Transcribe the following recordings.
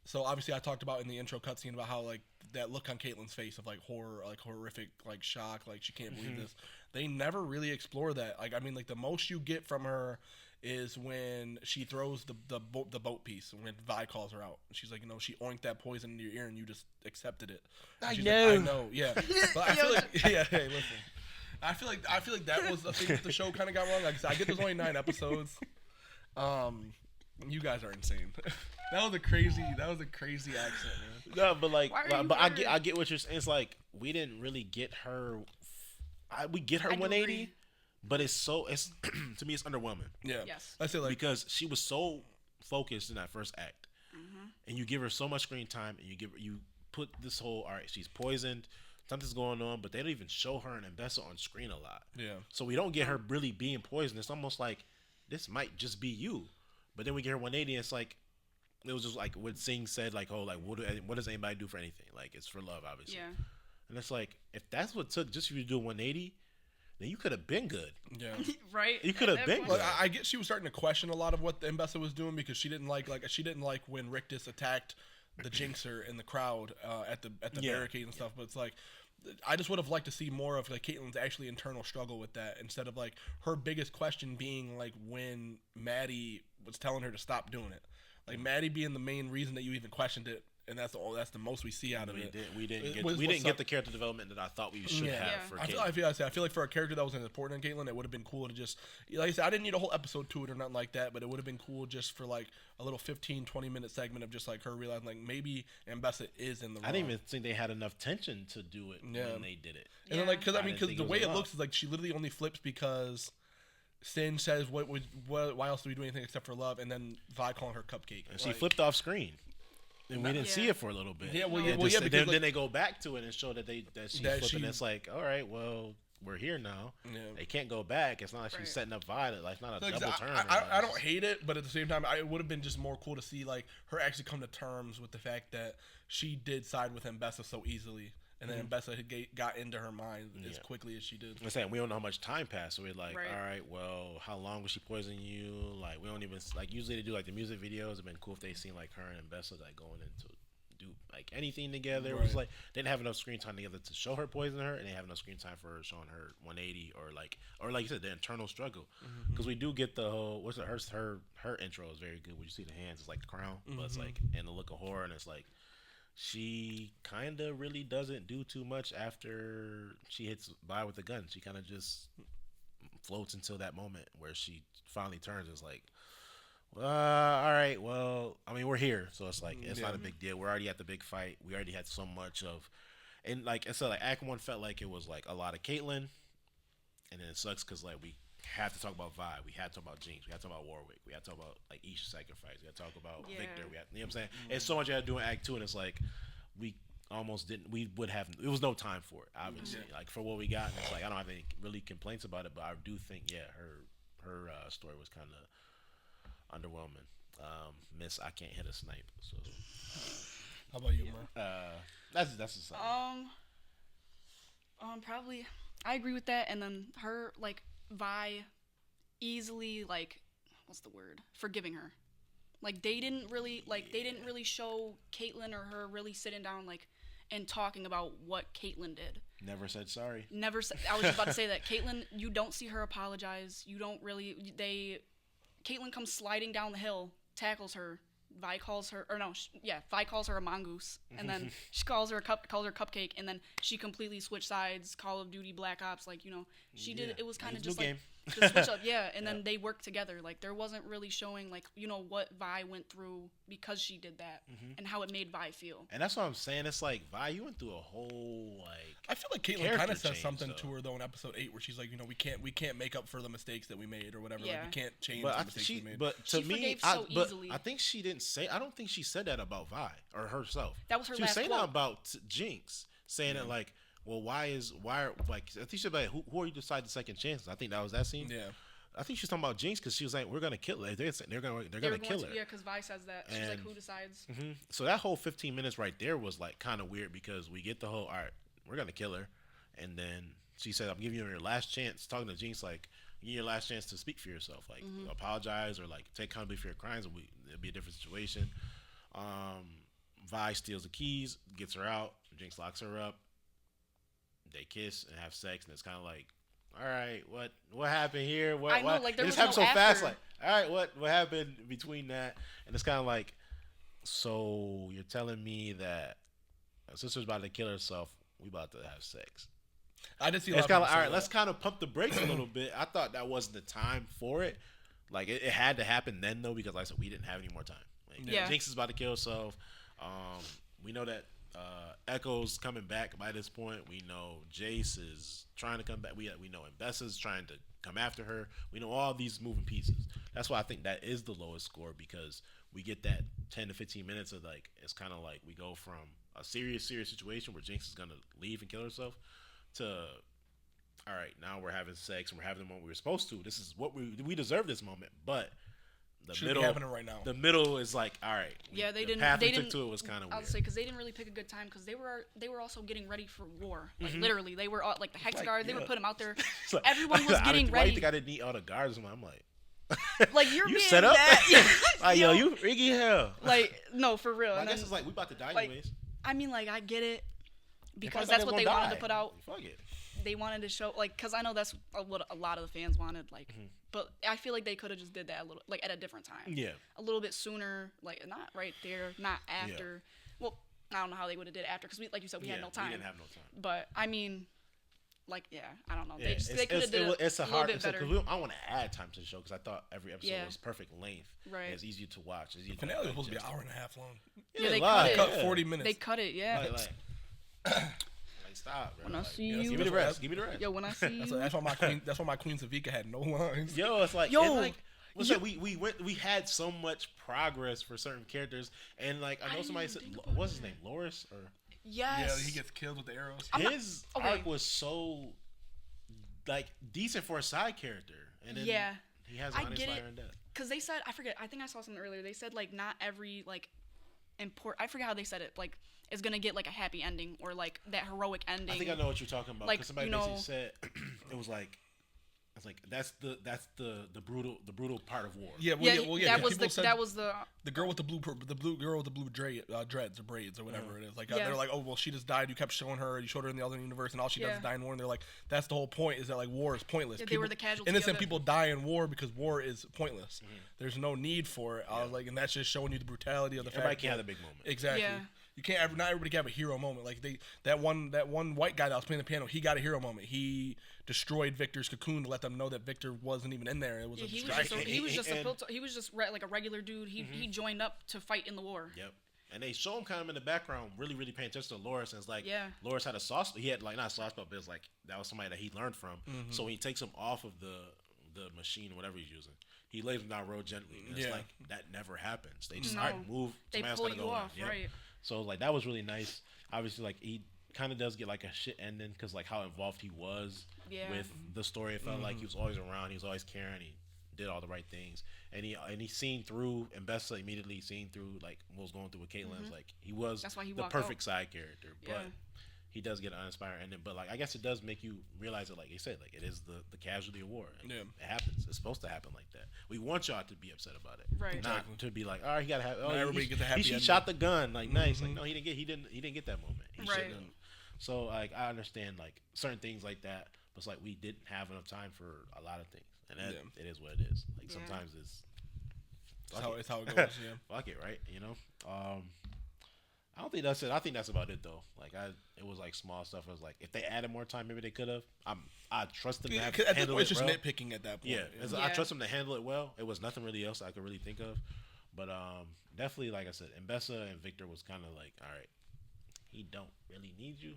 So obviously I talked about in the intro cutscene about how like that look on Caitlyn's face of like horror, like horrific, like shock, like she can't believe this. They never really explore that. Like I mean, like the most you get from her is when she throws the boat piece when Vi calls her out. She's like, she oinked that poison into your ear and you just accepted it. I know. Like, I know, yeah. But I feel like, yeah, hey, listen. I feel like that was the thing that the show kind of got wrong. Like I said, I get there's only 9 episodes. You guys are insane. That was a crazy accent, man. No, but like, but I get what you're saying. It's like we didn't really get her. We get her 180. But it's to me, it's underwhelming. Yeah. Yes. I say like because she was so focused in that first act, and you give her so much screen time, and you put this whole all right, she's poisoned, something's going on, but they don't even show her and 𝗵𝗫 on screen a lot. Yeah. So we don't get her really being poisoned. It's almost like this might just be you, but then we get her 180, and it's like it was just like what Singh said, like like what does anybody do for anything? Like it's for love, obviously. Yeah. And it's like if that's what it took just for you to do 180. Then you could have been good. Yeah. Right. You could have been good. Like, I get she was starting to question a lot of what the 𝗵𝗫 was doing because she didn't like when 𝗏𝗏𝗏 attacked the Jinxer in the crowd at the barricade and stuff. But it's like I just would have liked to see more of like Caitlyn's actually internal struggle with that instead of like her biggest question being like when Maddie was telling her to stop doing it. Like Maddie being the main reason that you even questioned it. And that's the most we see out of it. We didn't get the character development that I thought we should have for Caitlyn. I feel like for a character that was important in Caitlyn, it would have been cool to just, like I said, I didn't need a whole episode to it or nothing like that, but it would have been cool just for like a little 15, 20-minute segment of just like her realizing like maybe 𝗵𝗫𝗏 is in the wrong. I didn't even think they had enough tension to do it when they did it. And then like, because the way it looks is like she literally only flips because Sin says, why else do we do anything except for love? And then Vi calling her cupcake. And she flipped off screen. And we didn't see it for a little bit. Yeah, because then they go back to it and show that she flipped, and it's like, all right, well, we're here now. Yeah. They can't go back. It's not like she's setting up Violet. Like, it's not a double turn. I don't hate it, but at the same time, it would have been just more cool to see like her actually come to terms with the fact that she did side with 𝗵𝗫𝗏 so easily. And then 𝗵𝗫𝗏 got into her mind as quickly as she did. I'm saying we don't know how much time passed, so we're like, all right, well, how long was she poisoning you? Like, we don't even like. Usually they do like the music videos. It'd been cool if they seen like her and 𝗵𝗫𝗏 like going into do like anything together. It was like they didn't have enough screen time together to show her poison her, and they didn't have enough screen time for her showing her 180 or like you said, the internal struggle. Because we do get the whole her intro is very good. When you see the hands, it's like the crown, but it's like and the look of horror, and it's like. She kind of really doesn't do too much after she hits by with the gun. She kind of just floats until that moment where she finally turns. It's like, all right, well, I mean, we're here. So it's like, it's not a big deal. We're already at the big fight. We already had so much of, and like I said, like Act 1 felt like it was like a lot of Caitlyn. And then it sucks because like we have to talk about Vi. We had to talk about Jinx. We had to talk about Warwick. We had to talk about like each sacrifice. We had to talk about Victor. You know what I'm saying? It's so much you had to do in Act 2, and it's like we almost didn't. We would have. It was no time for it. Obviously, like for what we got, and it's like I don't have any really complaints about it, but I do think her story was kind of underwhelming. Miss, I can't hit a snipe. So how about you, man? That's the side. Probably I agree with that, and then her like. Vi easily like what's the word forgiving her, like they didn't really show Caitlyn or her really sitting down like and talking about what Caitlyn did. Never said sorry. I was just about to say that Caitlyn, you don't see her apologize. You don't really Caitlyn comes sliding down the hill, tackles her. Vi calls her a mongoose, and then she calls her cupcake, and then she completely switched sides. Call of Duty, Black Ops, like she did. It was kind of just like the switch up, and then they worked together. Like there wasn't really showing like what Vi went through because she did that, and how it made Vi feel. And that's what I'm saying. It's like Vi, you went through a whole like. I feel like Caitlyn kind of says something to her though in episode 8 where she's like, we can't make up for the mistakes that we made or whatever. Yeah. Like we can't change the mistakes we made. But to me, I think she didn't say. I don't think she said that about Vi or herself. That was her last quote. She was saying that about Jinx, saying it like, well, why like I think she said like, who are you decide the second chances? I think that was that scene. Yeah. I think she was talking about Jinx because she was like, "We're gonna kill her. They're gonna kill her." Yeah, because Vi says that. She's like, "Who decides?" So that whole 15 minutes right there was like kind of weird because we get the whole, "All right, we're gonna kill her," and then she said, "I'm giving you your last chance." Talking to Jinx like, "You your last chance to speak for yourself, like apologize or like take accountability for your crimes. It'll be a different situation." Vi steals the keys, gets her out. Jinx locks her up. They kiss and have sex, and it's kind of like, all right, what happened here? I know, like, there was happened no so fast. after. Like, all right, what happened between that? And it's kind of like, so you're telling me that our sister's about to kill herself. We about to have sex. I did see. It's kind of like, all right. Let's kind of pump the brakes a little bit. I thought that wasn't the time for it. Like it had to happen then though, because like I said, we didn't have any more time. Like, Jinx is about to kill herself. We know that Echo's coming back by this point. We know Jace is trying to come back. We know Mbessa's trying to come after her. We know all these moving pieces. That's why I think that is the lowest score, because we get that 10 to 15 minutes of like, it's kind of like we go from a serious situation where Jinx is gonna leave and kill herself to, all right, now we're having sex and we're having the moment we were supposed to. This is what we deserve this moment, but should be happening right now. The middle is like, all right. Yeah, the path we took to it was kind of weird. I'll say, because they didn't really pick a good time, because they were also getting ready for war. Like literally, they were like the Hex Guard. They were putting them out there. Like, Everyone was getting ready. Why do you think I didn't need all the guards? I'm like, like you're you being set up. Like, yo, you freaky hell. Like no, for real. Well, I guess it's like we about to die anyways. I mean, like I get it, because that's what they wanted to put out. Fuck it. They wanted to show, like, because I know that's what a lot of the fans wanted, like, but I feel like they could have just did that a little, like, at a different time. Yeah. A little bit sooner, like, not right there, not after. Yeah. Well, I don't know how they would have did after, because, like you said, we had no time. We didn't have no time. But, I mean, like, I don't know. Yeah, they could have did it a little bit better. I want to add time to the show, because I thought every episode was perfect length. Right. It's easy to watch. The finale was supposed to be an hour and a half long. Yeah, they cut 40 minutes. They cut it, yeah. Stop, bro. When I see you, give me the rest. Give me the rest. Yo, when I see you, that's why my queen 𝗤𝗏𝗏 had no lines. Yo, it's like, we had so much progress for certain characters, and like I know somebody said, what's his name, Loris or? Yes. Yeah, he gets killed with the arrows. His arc was so like decent for a side character, and then he has an uninspiring death. Because they said, I forget. I think I saw something earlier. They said like not every like I forget how they said it. Like is gonna get like a happy ending or like that heroic ending. I think I know what you're talking about. Like, because somebody basically said it was like. It's like that's the brutal part of war. Yeah, that was the girl with the blue girl with the blue dreads or braids or whatever it is. Like they're like, oh well, she just died. You kept showing her. You showed her in the other universe, and all she does is die in war. And they're like, that's the whole point. Is that like war is pointless. Yeah, they were the casualty. Innocent people die in war because war is pointless. There's no need for it. I was like, and that's just showing you the brutality of the fact. Everybody can't have a big moment. Exactly. Yeah. You can't. Not everybody can have a hero moment. Like that one white guy that was playing the piano, he got a hero moment. He destroyed Victor's cocoon to let them know that Victor wasn't even in there. It was he was just like a regular dude. He joined up to fight in the war. Yep. And they show him kind of in the background, really, really paying attention to Loris. And it's like, Loris had a sauce. He had like not a sauce, but it was like that was somebody that he learned from. So when he takes him off of the machine, whatever he's using, he lays him down real gently. And it's like that never happens. They just move. They pull you off, right? So like that was really nice. Obviously, like he kind of does get like a shit ending because like how involved he was with the story. It felt like he was always around. He was always caring. He did all the right things, and he seen through. And Bessa immediately seen through like what was going through with Caitlyn. Like he was the perfect side character, but he does get an uninspired ending. But like I guess it does make you realize that, like you said, like it is the casualty of war. Like, it happens. It's supposed to happen like that. We want y'all to be upset about it, right? Not to be like, all right, he gotta have. Oh, everybody gets a happy ending. He shot the gun, like nice. Like no, he didn't get that moment. He right. So like I understand like certain things like that, but it's like we didn't have enough time for a lot of things, and that it is what it is. Like sometimes it's how it goes. Yeah, fuck it, right? You know. I don't think that's it. I think that's about it though. Like it was like small stuff. I was like, if they added more time, maybe they could have. I trust them to handle it. It's just well. nitpicking at that point. I trust them to handle it well. It was nothing really else I could really think of, but definitely like I said, Mbessa and Victor was kind of like, all right, he don't really need you.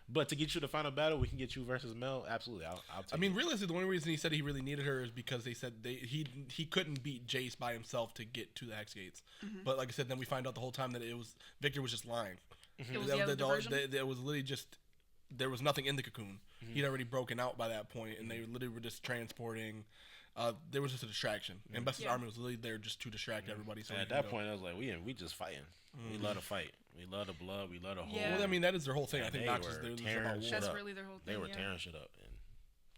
But to get you to the final battle, we can get you versus Mel. Absolutely, I'll take it. Realistically, the only reason he said he really needed her is because they said he couldn't beat Jace by himself to get to the Hex Gates. But like I said, then we find out the whole time that Victor was just lying. It was it was literally just there was nothing in the cocoon. He'd already broken out by that point, and they literally were just transporting. There was just a distraction, and Bessa's army was literally there just to distract everybody. So at that point, I was like, we just fighting. We love to fight. We love the blood. We love the whole. Well, I mean, that is their whole thing. I think not just that's really their whole thing. They were tearing shit up, and